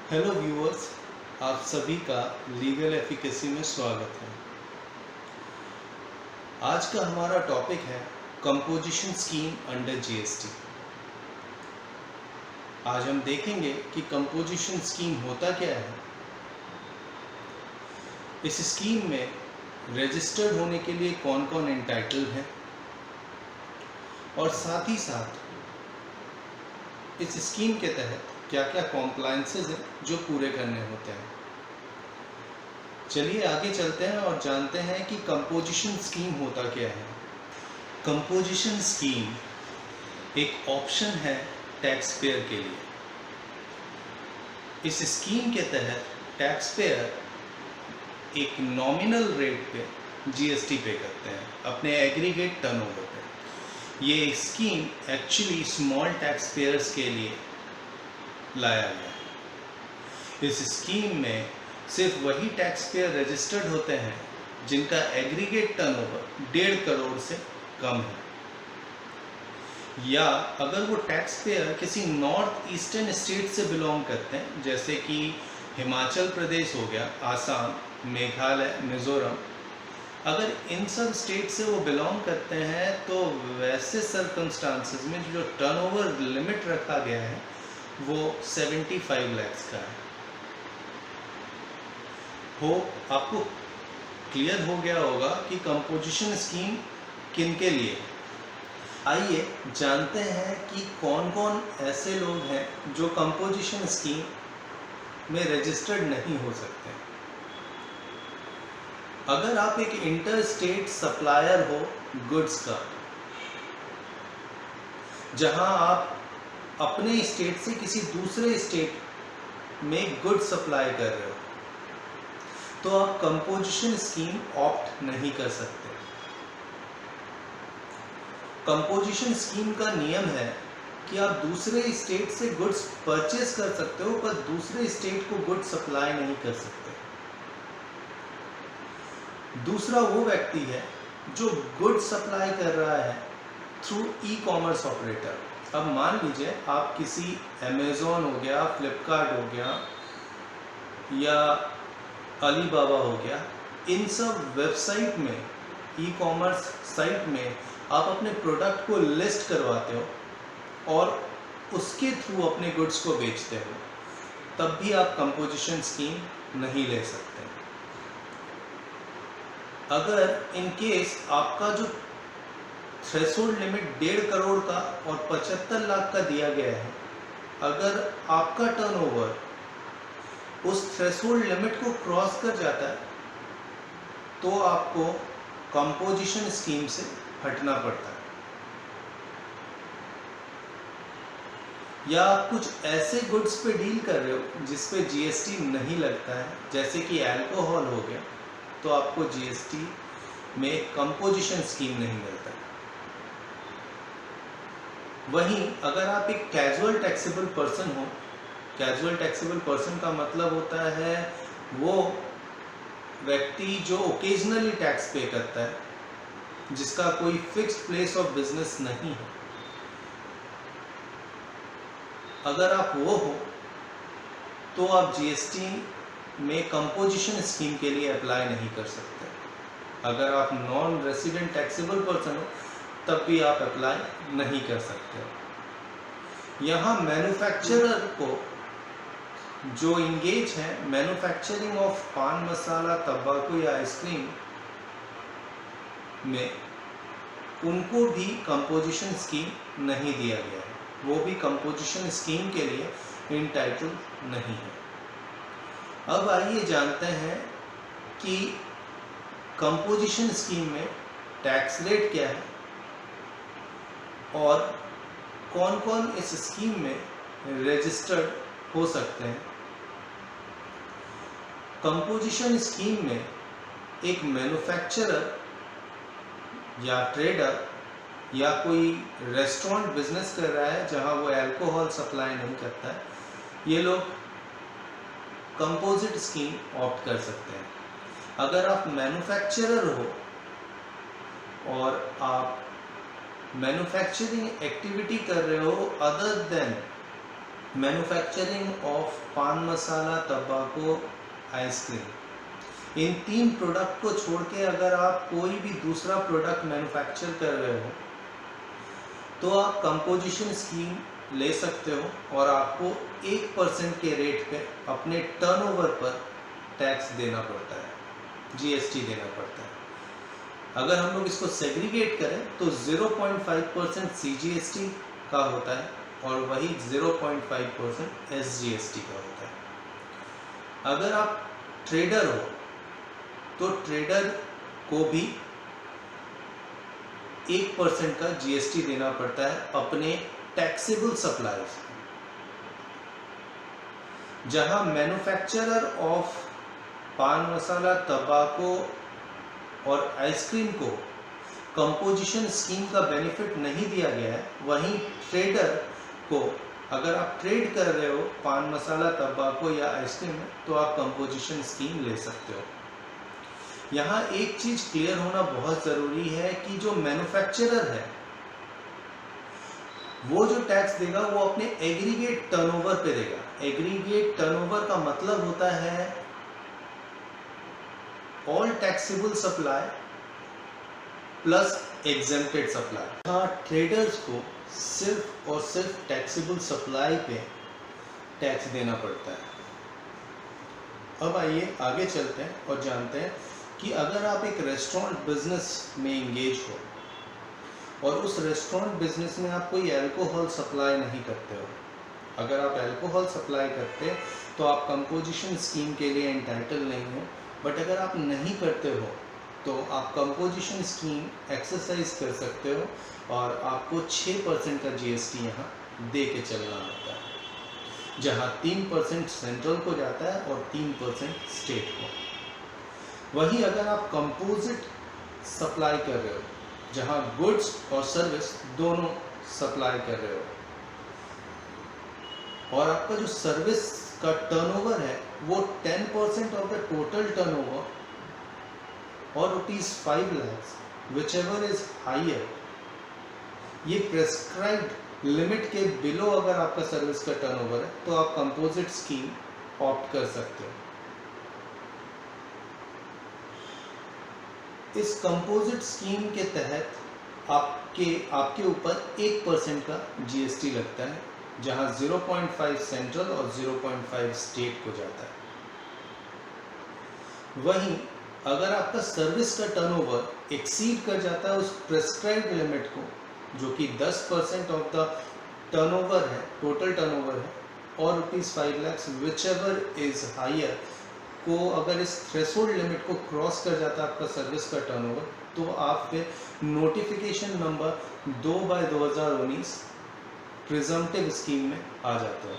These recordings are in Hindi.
हेलो व्यूअर्स, आप सभी का लीगल एफिकेसी में स्वागत है। आज का हमारा टॉपिक है कंपोजिशन स्कीम अंडर जीएसटी। आज हम देखेंगे कि कंपोजिशन स्कीम होता क्या है, इस स्कीम में रजिस्टर्ड होने के लिए कौन कौन एंटाइटल्ड है और साथ ही साथ इस स्कीम के तहत क्या क्या कॉम्प्लायंसेस हैं जो पूरे करने होते हैं। चलिए आगे चलते हैं और जानते हैं कि कंपोजिशन स्कीम होता क्या है। कंपोजिशन स्कीम एक ऑप्शन है टैक्स पेयर के लिए। इस स्कीम के तहत टैक्स पेयर एक नॉमिनल रेट पे जीएसटी पे करते हैं अपने एग्रीगेट टर्नओवर पे। ये scheme actually small tax payers के लिए लाया गया है। इस स्कीम में सिर्फ वही टैक्स पेयर रजिस्टर्ड होते हैं जिनका एग्रीगेट टर्नओवर 1.5 करोड़ से कम है, या अगर वो टैक्स पेयर किसी नॉर्थ ईस्टर्न स्टेट से बिलोंग करते हैं, जैसे कि हिमाचल प्रदेश हो गया, आसाम, मेघालय, मिजोरम। अगर इन सब स्टेट से वो बिलोंग करते हैं तो वैसे सर्कमस्टांसेस में जो टर्नओवर लिमिट रखा गया है वो 75 लाख का है। आपको क्लियर हो गया होगा कि कंपोजिशन स्कीम किन के लिए। आइए जानते हैं कि कौन कौन ऐसे लोग हैं जो कंपोजिशन स्कीम में रजिस्टर्ड नहीं हो सकते। अगर आप एक इंटर स्टेट सप्लायर हो गुड्स का, जहां आप अपने स्टेट से किसी दूसरे स्टेट में गुड सप्लाई कर रहे हो, तो आप कंपोजिशन स्कीम ऑप्ट नहीं कर सकते। कंपोजिशन स्कीम का नियम है कि आप दूसरे स्टेट से गुड्स परचेज कर सकते हो, पर दूसरे स्टेट को गुड सप्लाई नहीं कर सकते। दूसरा वो व्यक्ति है जो गुड सप्लाई कर रहा है थ्रू ई कॉमर्स ऑपरेटर। अब मान लीजिए आप किसी अमेज़ॉन हो गया, फ्लिपकार्ट हो गया या अलीबाबा हो गया, इन सब वेबसाइट में, ई कॉमर्स साइट में आप अपने प्रोडक्ट को लिस्ट करवाते हो और उसके थ्रू अपने गुड्स को बेचते हो, तब भी आप कंपोजिशन स्कीम नहीं ले सकते। अगर इन केस आपका जो थ्रेशोल्ड लिमिट 1.5 करोड़ का और 75 लाख का दिया गया है, अगर आपका टर्नओवर उस थ्रेशोल्ड लिमिट को क्रॉस कर जाता है तो आपको कंपोजिशन स्कीम से हटना पड़ता है। या आप कुछ ऐसे गुड्स पे डील कर रहे हो जिस पे जीएसटी नहीं लगता है, जैसे कि अल्कोहल हो गया, तो आपको जीएसटी में कंपोजिशन स्कीम नहीं मिलता। वहीं अगर आप एक कैजुअल टैक्सेबल पर्सन हो, कैजुअल टैक्सेबल पर्सन का मतलब होता है वो व्यक्ति जो ओकेजनली टैक्स पे करता है, जिसका कोई फिक्स्ड प्लेस ऑफ बिजनेस नहीं है। अगर आप वो हो तो आप जीएसटी में कंपोजिशन स्कीम के लिए अप्लाई नहीं कर सकते। अगर आप नॉन रेसिडेंट टैक्सेबल पर्सन हो तब भी आप अप्लाई नहीं कर सकते। यहाँ मैन्युफैक्चरर को जो इंगेज है मैन्युफैक्चरिंग ऑफ पान मसाला, तंबाकू या आइसक्रीम में, उनको भी कंपोजिशन स्कीम नहीं दिया गया है, वो भी कंपोजिशन स्कीम के लिए इंटाइटल नहीं है। अब आइए जानते हैं कि कंपोजिशन स्कीम में टैक्स रेट क्या है और कौन कौन इस स्कीम में रजिस्टर्ड हो सकते हैं। कंपोजिशन स्कीम में एक मैन्युफैक्चरर या ट्रेडर या कोई रेस्टोरेंट बिजनेस कर रहा है जहां वो अल्कोहल सप्लाई नहीं करता है, ये लोग कंपोजिट स्कीम ऑप्ट कर सकते हैं। अगर आप मैन्युफैक्चरर हो और आप मैन्युफैक्चरिंग एक्टिविटी कर रहे हो अदर देन मैन्युफैक्चरिंग ऑफ पान मसाला, तंबाकू, आइसक्रीम, इन 3 प्रोडक्ट को छोड़ के अगर आप कोई भी दूसरा प्रोडक्ट मैन्युफैक्चर कर रहे हो तो आप कंपोजिशन स्कीम ले सकते हो और आपको 1% के रेट पे अपने टर्नओवर पर टैक्स देना पड़ता है, जीएसटी देना पड़ता है। अगर हम लोग इसको सेग्रीगेट करें तो 0.5% सीजीएसटी का होता है और वही 0.5% एसजीएसटी का होता है। अगर आप ट्रेडर हो तो ट्रेडर को भी 1% का जीएसटी देना पड़ता है अपने टैक्सेबल सप्लाईज। जहां मैन्युफैक्चरर ऑफ पान मसाला, तंबाकू और आइसक्रीम को कंपोजिशन स्कीम का बेनिफिट नहीं दिया गया है, वहीं ट्रेडर को, अगर आप ट्रेड कर रहे हो पान मसाला, तंबाकू या आइसक्रीम में, तो आप कंपोजिशन स्कीम ले सकते हो। यहाँ एक चीज क्लियर होना बहुत जरूरी है कि जो मैन्युफैक्चरर है वो जो टैक्स देगा वो अपने एग्रीगेट टर्नओवर पे देगा। एग्रीगेट टर्नओवर का मतलब होता है all taxable supply plus exempted supply. हाँ, ट्रेडर्स को सिर्फ और सिर्फ टैक्सेबल सप्लाई पे टैक्स देना पड़ता है। अब आइए आगे चलते हैं और जानते हैं कि अगर आप एक रेस्टोरेंट बिजनेस में इंगेज हो और उस रेस्टोरेंट बिजनेस में आप कोई अल्कोहल सप्लाई नहीं करते हो, अगर आप अल्कोहल सप्लाई करते तो आप कंपोजिशन स्कीम के लिए एंटाइटल नहीं हो, बट अगर आप नहीं करते हो तो आप कंपोजिशन स्कीम एक्सरसाइज कर सकते हो और आपको 6% का जीएसटी यहाँ दे के चलना होता है, जहाँ 3% सेंट्रल को जाता है और 3% स्टेट को। वहीं अगर आप कंपोजिट सप्लाई कर रहे हो, जहाँ गुड्स और सर्विस दोनों सप्लाई कर रहे हो, और आपका जो सर्विस का टर्नओवर है वो 10% ऑफ द टोटल टर्नओवर और ₹5 lakh whichever is higher, ये प्रेस्क्राइब्ड लिमिट के बिलो अगर आपका सर्विस का टर्नओवर है तो आप कंपोजिट स्कीम ऑप्ट कर सकते हो। इस कंपोजिट स्कीम के तहत आपके ऊपर 1% का जीएसटी लगता है, जहां 0.5 सेंट्रल और 0.5 स्टेट को जाता है। वहीं अगर आपका सर्विस का टर्नओवर एक्सीड कर जाता है उस प्रेस्क्राइब्ड लिमिट को, जो कि 10% ऑफ द टर्नओवर है, टोटल टर्नओवर है, और ₹5 lakh whichever is higher को, अगर इस थ्रेशोल्ड लिमिट को क्रॉस कर जाता है आपका सर्विस का टर्नओवर, तो आप फिर नोटिफिकेशन नंबर 2/2019 प्रिजम्पटिव स्कीम में आ जाते हो।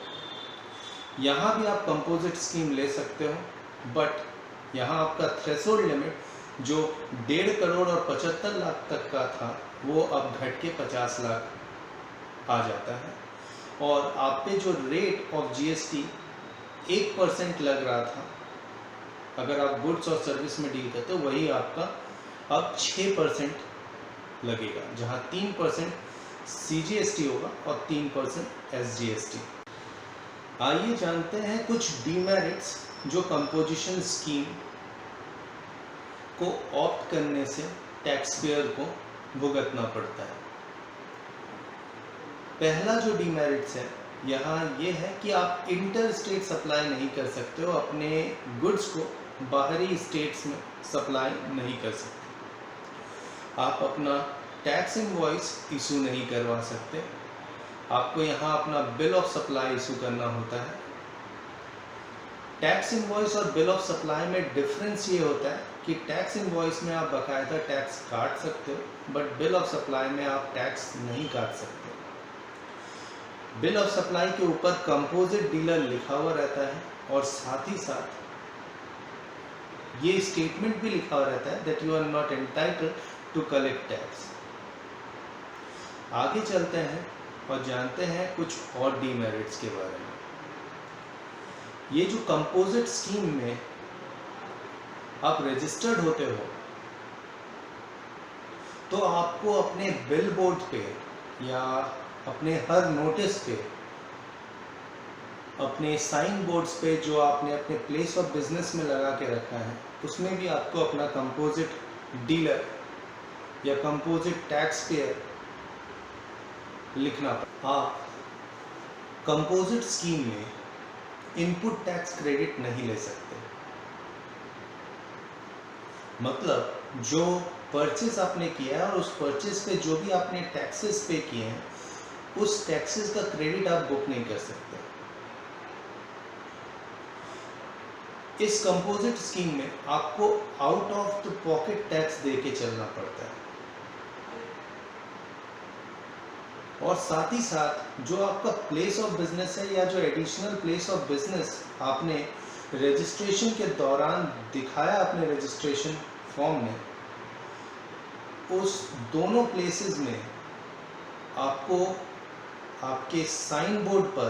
यहाँ भी आप कंपोजिट स्कीम ले सकते हो, बट यहाँ आपका थ्रेशोल्ड लिमिट जो 1.5 करोड़ और 75 लाख तक का था वो अब घट के 50 लाख आ जाता है, और आप पे जो रेट ऑफ जीएसटी 1% लग रहा था अगर आप गुड्स और सर्विस में डील करते हो, वही आपका अब 6% लगेगा, जहाँ 3% सीजीएसटी होगा और 3% एसजीएसटी। आइए जानते हैं कुछ डीमेरिट्स जो कंपोजिशन स्कीम को ऑप्ट करने से टैक्स पेयर को भुगतना पड़ता है। पहला जो डीमेरिट्स है यहाँ ये है कि आप इंटर स्टेट सप्लाई नहीं कर सकते हो, अपने गुड्स को बाहरी स्टेट्स में सप्लाई नहीं कर सकते। आप अपना टैक्स इनवॉइस इशू नहीं करवा सकते, आपको यहाँ अपना बिल ऑफ सप्लाई इशू करना होता है। टैक्स इनवॉइस और बिल ऑफ सप्लाई में डिफरेंस ये होता है कि टैक्स इनवॉइस में आप बाकायदा टैक्स काट सकते हो, बट बिल ऑफ सप्लाई में आप टैक्स नहीं काट सकते। बिल ऑफ सप्लाई के ऊपर कंपोजिट डीलर लिखा हुआ रहता है और साथ ही साथ ये स्टेटमेंट भी लिखा हुआ रहता है that you are not entitled to collect tax. आगे चलते हैं और जानते हैं कुछ और डीमेरिट्स के बारे में। ये जो कंपोजिट स्कीम में आप रजिस्टर्ड होते हो तो आपको अपने बिल बोर्ड पे या अपने हर नोटिस पे अपने साइन बोर्ड्स पे जो आपने अपने प्लेस ऑफ बिजनेस में लगा के रखा है, उसमें भी आपको अपना कंपोजिट डीलर या कंपोजिट टैक्स पेयर लिखना पड़ेगा। आप कंपोजिट स्कीम में इनपुट टैक्स क्रेडिट नहीं ले सकते। मतलब जो परचेज आपने किया है और उस परचेज पे जो भी आपने टैक्सेस पे किए हैं, उस टैक्सेस का क्रेडिट आप बुक नहीं कर सकते। इस कंपोजिट स्कीम में आपको out of the pocket tax दे के चलना पड़ता है, और साथ ही साथ जो आपका प्लेस ऑफ बिजनेस है या जो एडिशनल प्लेस ऑफ बिजनेस आपने रजिस्ट्रेशन के दौरान दिखाया अपने रजिस्ट्रेशन फॉर्म में, उस दोनों प्लेसेस में आपको आपके साइन बोर्ड पर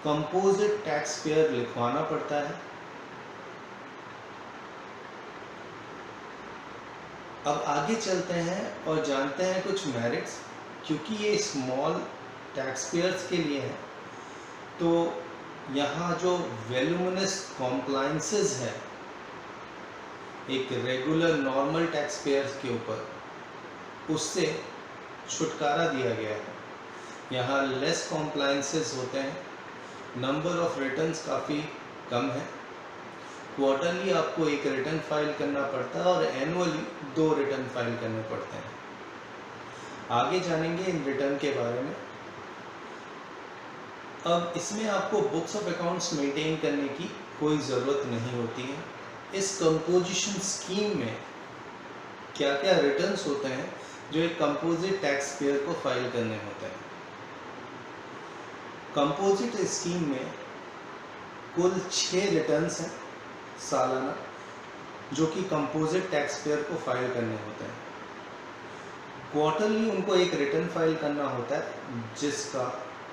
कंपोजिट टैक्स पेयर लिखवाना पड़ता है। अब आगे चलते हैं और जानते हैं कुछ मेरिट्स। क्योंकि ये स्मॉल टैक्स पेयर्स के लिए है, तो यहाँ जो वैल्यूमिनस कॉम्प्लाइंसेस है एक रेगुलर नॉर्मल टैक्स पेयर्स के ऊपर, उससे छुटकारा दिया गया है। यहाँ लेस कॉम्प्लाइंसेस होते हैं, नंबर ऑफ रिटर्न्स काफ़ी कम है। क्वार्टरली आपको एक रिटर्न फाइल करना पड़ता है और एनुअली 2 रिटर्न फाइल करने पड़ते हैं। आगे जानेंगे इन रिटर्न के बारे में। अब इसमें आपको बुक्स ऑफ अकाउंट्स मेंटेन करने की कोई ज़रूरत नहीं होती है। इस कंपोजिशन स्कीम में क्या क्या रिटर्न्स होते हैं जो एक कंपोजिट टैक्स पेयर को फाइल करने होते हैं। कंपोजिट स्कीम में कुल 6 रिटर्न्स हैं सालाना, जो कि कंपोजिट टैक्स पेयर को फाइल करने होते हैं। क्वार्टरली उनको एक रिटर्न फाइल करना होता है जिसका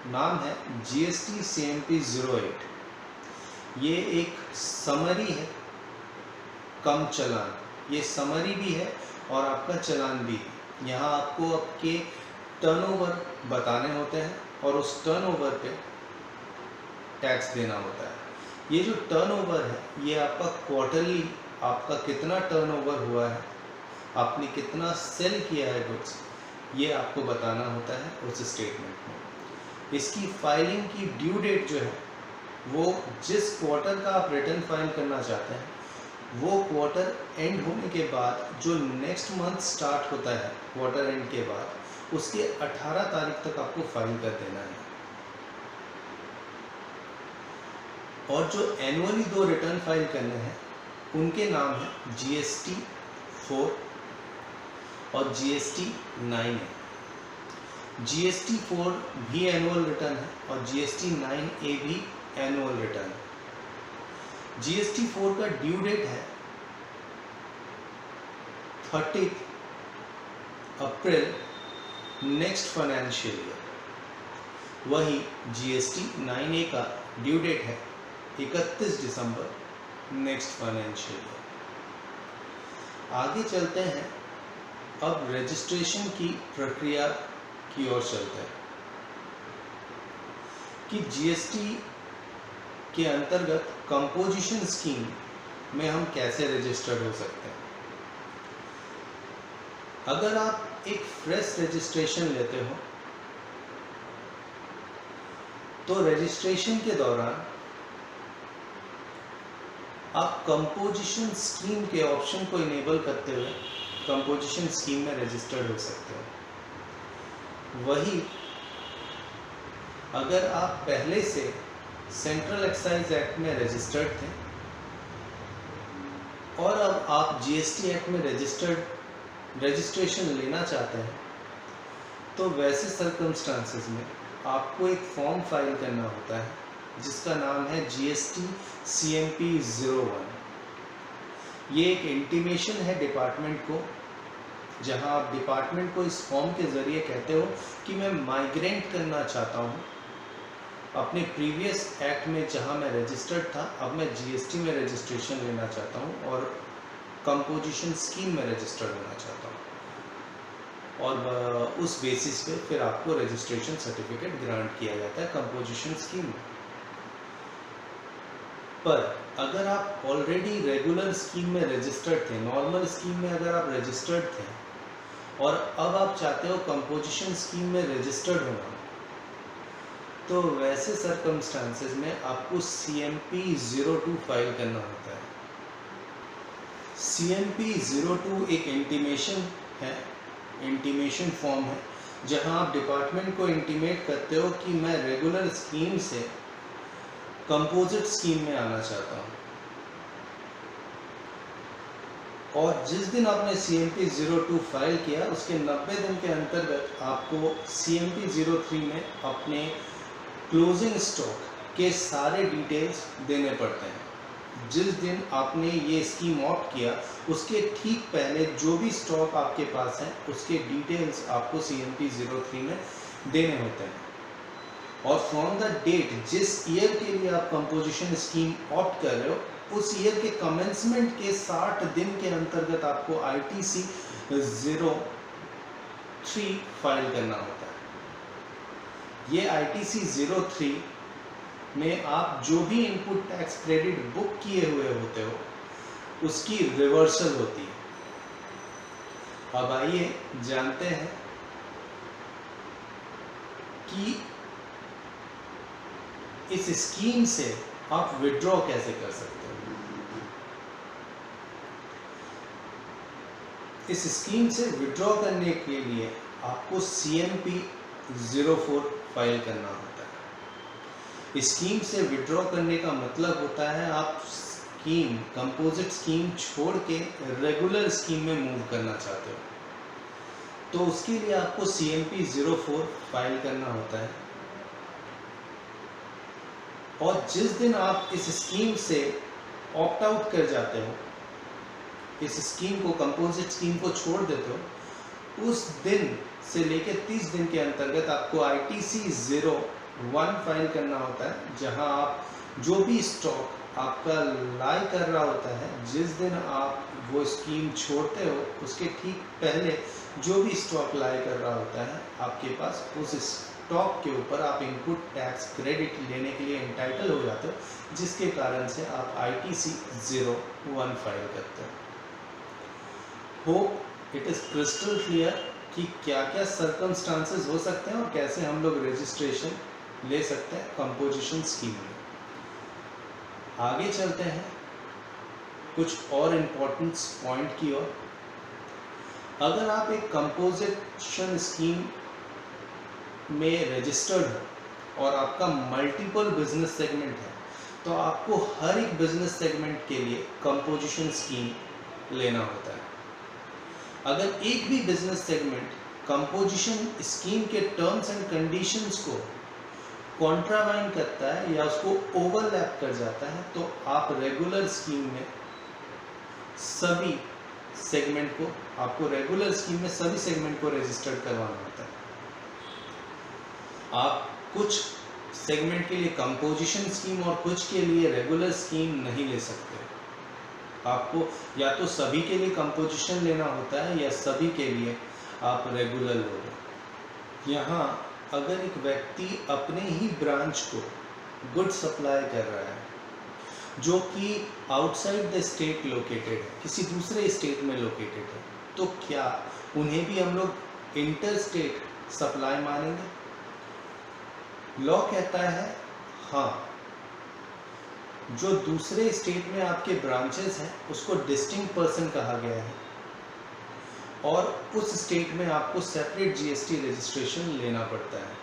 नाम है GST CMP 08। ये एक समरी है, कम चालान। ये समरी भी है और आपका चालान भी है। यहाँ आपको आपके टर्नओवर बताने होते हैं और उस टर्नओवर पे टैक्स देना होता है। ये जो टर्नओवर है ये आपका क्वार्टरली, आपका कितना टर्नओवर हुआ है, आपने कितना सेल किया है गुड्स, ये आपको बताना होता है उस स्टेटमेंट में। इसकी फाइलिंग की ड्यू डेट जो है वो जिस क्वार्टर का आप रिटर्न फाइल करना चाहते हैं, वो क्वार्टर एंड होने के बाद जो नेक्स्ट मंथ स्टार्ट होता है क्वार्टर एंड के बाद, उसके 18 तारीख तक आपको फाइल कर देना है। और जो एनुअली 2 रिटर्न फाइल करने हैं उनके नाम है GST 4 और GST 9 है। GST 4 भी एनुअल रिटर्न है और GST 9A भी एनुअल रिटर्न है। GST 4 का ड्यू डेट है 30 अप्रैल नेक्स्ट फाइनेंशियल ईयर। वही GST 9A का ड्यू डेट है 31 दिसंबर नेक्स्ट फाइनेंशियल ईयर। आगे चलते हैं, अब रजिस्ट्रेशन की प्रक्रिया की ओर चलते हैं कि GST के अंतर्गत कंपोजिशन स्कीम में हम कैसे रजिस्टर्ड हो सकते हैं। अगर आप एक फ्रेश रजिस्ट्रेशन लेते हो तो रजिस्ट्रेशन के दौरान आप कंपोजिशन स्कीम के ऑप्शन को इनेबल करते हुए कंपोजिशन स्कीम में रजिस्टर्ड हो सकते हो। वही अगर आप पहले से सेंट्रल एक्साइज एक्ट में रजिस्टर्ड थे और अब आप GST एक्ट में रजिस्ट्रेशन लेना चाहते हैं, तो वैसे सर्कमस्टांसेस में आपको एक फॉर्म फाइल करना होता है जिसका नाम है GST CMP 01। ये एक इंटीमेशन है डिपार्टमेंट को, जहां आप डिपार्टमेंट को इस फॉर्म के ज़रिए कहते हो कि मैं माइग्रेट करना चाहता हूं अपने प्रीवियस एक्ट में जहां मैं रजिस्टर्ड था, अब मैं GST में रजिस्ट्रेशन लेना चाहता हूं और कंपोजिशन स्कीम में रजिस्टर्ड होना चाहता हूं, और उस बेसिस पे फिर आपको रजिस्ट्रेशन सर्टिफिकेट ग्रांट किया जाता है कंपोजिशन स्कीम में। पर अगर आप ऑलरेडी रेगुलर स्कीम में रजिस्टर्ड थे, नॉर्मल स्कीम में अगर आप रजिस्टर्ड थे और अब आप चाहते हो कंपोजिशन स्कीम में रजिस्टर्ड होना, तो वैसे सर्कमस्टांसेस में आपको CMP 02 फाइल करना होता है। CMP 02 एक इंटीमेशन है, इंटीमेशन फॉर्म है, जहां आप डिपार्टमेंट को इंटीमेट करते हो कि मैं रेगुलर स्कीम से कंपोजिट स्कीम में आना चाहता हूं। और जिस दिन आपने CMP 02 फाइल किया उसके 90 दिन के अंतर्गत आपको CMP 03 में अपने क्लोजिंग स्टॉक के सारे डिटेल्स देने पड़ते हैं। जिस दिन आपने ये स्कीम ऑप्ट किया उसके ठीक पहले जो भी स्टॉक आपके पास है उसके डिटेल्स आपको CMP 03 में देने होते हैं। और फ्रॉम द डेट जिस ईयर के लिए आप कंपोजिशन स्कीम ऑप्ट कर रहे हो उस ईयर के कमेंसमेंट के 60 दिन के अंतर्गत आपको ITC 03 फाइल करना होता है। ये ITC 03 में आप जो भी इनपुट टैक्स क्रेडिट बुक किए हुए होते हो उसकी रिवर्सल होती है। अब आइए जानते हैं कि इस स्कीम से आप विड्रॉ कैसे कर सकते हो। इस स्कीम से विड्रॉ करने के लिए आपको CMP 04 फाइल करना होता है। स्कीम से विड्रॉ करने का मतलब होता है आप स्कीम, कंपोजिट स्कीम छोड़ के रेगुलर स्कीम में मूव करना चाहते हो, तो उसके लिए आपको CMP 04 फाइल करना होता है। और जिस दिन आप इस स्कीम से ऑप्ट आउट कर जाते हो, इस स्कीम को, कंपोजिट स्कीम को छोड़ देते हो, उस दिन से लेकर 30 दिन के अंतर्गत आपको ITC 01 फाइल करना होता है, जहां आप जो भी स्टॉक आपका लाई कर रहा होता है, जिस दिन आप वो स्कीम छोड़ते हो उसके ठीक पहले जो भी स्टॉक लाई कर रहा होता है आपके पास, उस स्टॉक के ऊपर आप इनपुट टैक्स क्रेडिट लेने के लिए एंटाइटल हो जाते हो, जिसके कारण से आप ITC 01 फाइल करते हो। Hope it is crystal clear कि क्या क्या सर्कमस्टांसेस हो सकते हैं और कैसे हम लोग रजिस्ट्रेशन ले सकते हैं कंपोजिशन स्कीम में। आगे चलते हैं कुछ और इम्पोर्टेंट पॉइंट की ओर। अगर आप एक कंपोजिशन स्कीम में रजिस्टर्ड हो और आपका मल्टीपल बिजनेस सेगमेंट है, तो आपको हर एक बिजनेस सेगमेंट के लिए कंपोजिशन स्कीम लेना होता है। अगर एक भी बिजनेस सेगमेंट कंपोजिशन स्कीम के टर्म्स एंड कंडीशंस को कॉन्ट्रावाइन करता है या उसको ओवरलैप कर जाता है, तो आप रेगुलर स्कीम में सभी सेगमेंट को, आपको रेगुलर स्कीम में सभी सेगमेंट को रजिस्टर्ड करवाना होता है। आप कुछ सेगमेंट के लिए कंपोजिशन स्कीम और कुछ के लिए रेगुलर स्कीम नहीं ले सकते। आपको या तो सभी के लिए कंपोजिशन लेना होता है या सभी के लिए आप रेगुलर लोगे। यहाँ अगर एक व्यक्ति अपने ही ब्रांच को गुड सप्लाई कर रहा है जो कि आउटसाइड द स्टेट लोकेटेड है, किसी दूसरे स्टेट में लोकेटेड है, तो क्या उन्हें भी हम लोग इंटर स्टेट सप्लाई मानेंगे? लॉ कहता है हाँ, जो दूसरे स्टेट में आपके ब्रांचेस हैं उसको डिस्टिंक्ट पर्सन कहा गया है और उस स्टेट में आपको सेपरेट GST रजिस्ट्रेशन लेना पड़ता है।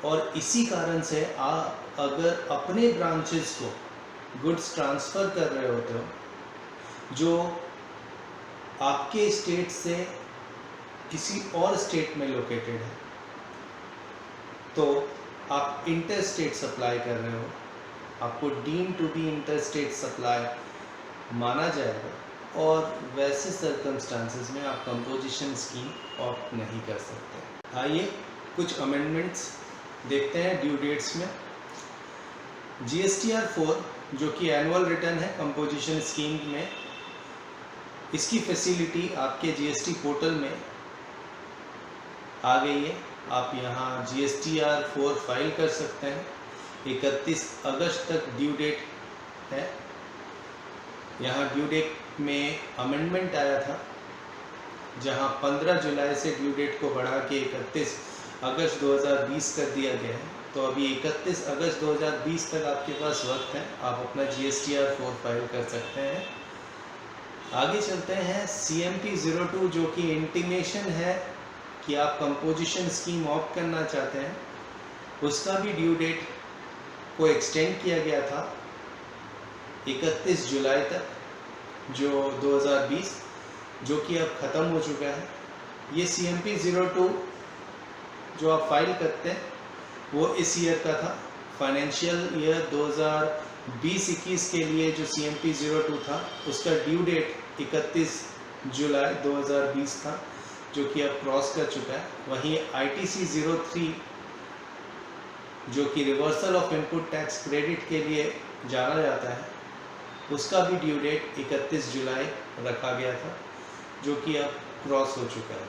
और इसी कारण से आप अगर अपने ब्रांचेस को गुड्स ट्रांसफ़र कर रहे होते हो जो आपके स्टेट से किसी और स्टेट में लोकेटेड है, तो आप इंटर स्टेट सप्लाई कर रहे हो, आपको deem to be inter state supply माना जाएगा और वैसे सर्कमस्टांसेस में आप कंपोजिशन स्कीम ऑप्ट नहीं कर सकते। आइए कुछ अमेंडमेंट्स देखते हैं ड्यू डेट्स में। GSTR 4 जो कि एनुअल रिटर्न है कंपोजिशन स्कीम में, इसकी फैसिलिटी आपके GST पोर्टल में आ गई है। आप यहाँ GSTR 4 फाइल कर सकते हैं। 31 अगस्त तक ड्यू डेट है। यहाँ ड्यू डेट में अमेंडमेंट आया था, जहाँ 15 जुलाई से ड्यू डेट को बढ़ा के 31 अगस्त 2020 कर दिया गया है। तो अभी 31 अगस्त 2020 तक आपके पास वक्त है, आप अपना GSTR 4 फाइल कर सकते हैं। आगे चलते हैं CMP 02, जो कि इंटीमेशन है कि आप कंपोजिशन स्कीम ऑप्ट करना चाहते हैं। उसका भी ड्यू डेट को एक्सटेंड किया गया था 31 जुलाई तक, जो 2020, जो कि अब ख़त्म हो चुका है। ये CMP 02 जो आप फाइल करते हैं वो इस ईयर का था। फाइनेंशियल ईयर 2020-21 के लिए जो CMP 02 था उसका ड्यू डेट 31 जुलाई 2020 था, जो कि अब क्रॉस कर चुका है। वहीं ITC 03 जो कि reversal of input tax credit के लिए जाना जाता है, उसका भी ड्यू डेट 31 जुलाई रखा गया था, जो कि अब क्रॉस हो चुका है।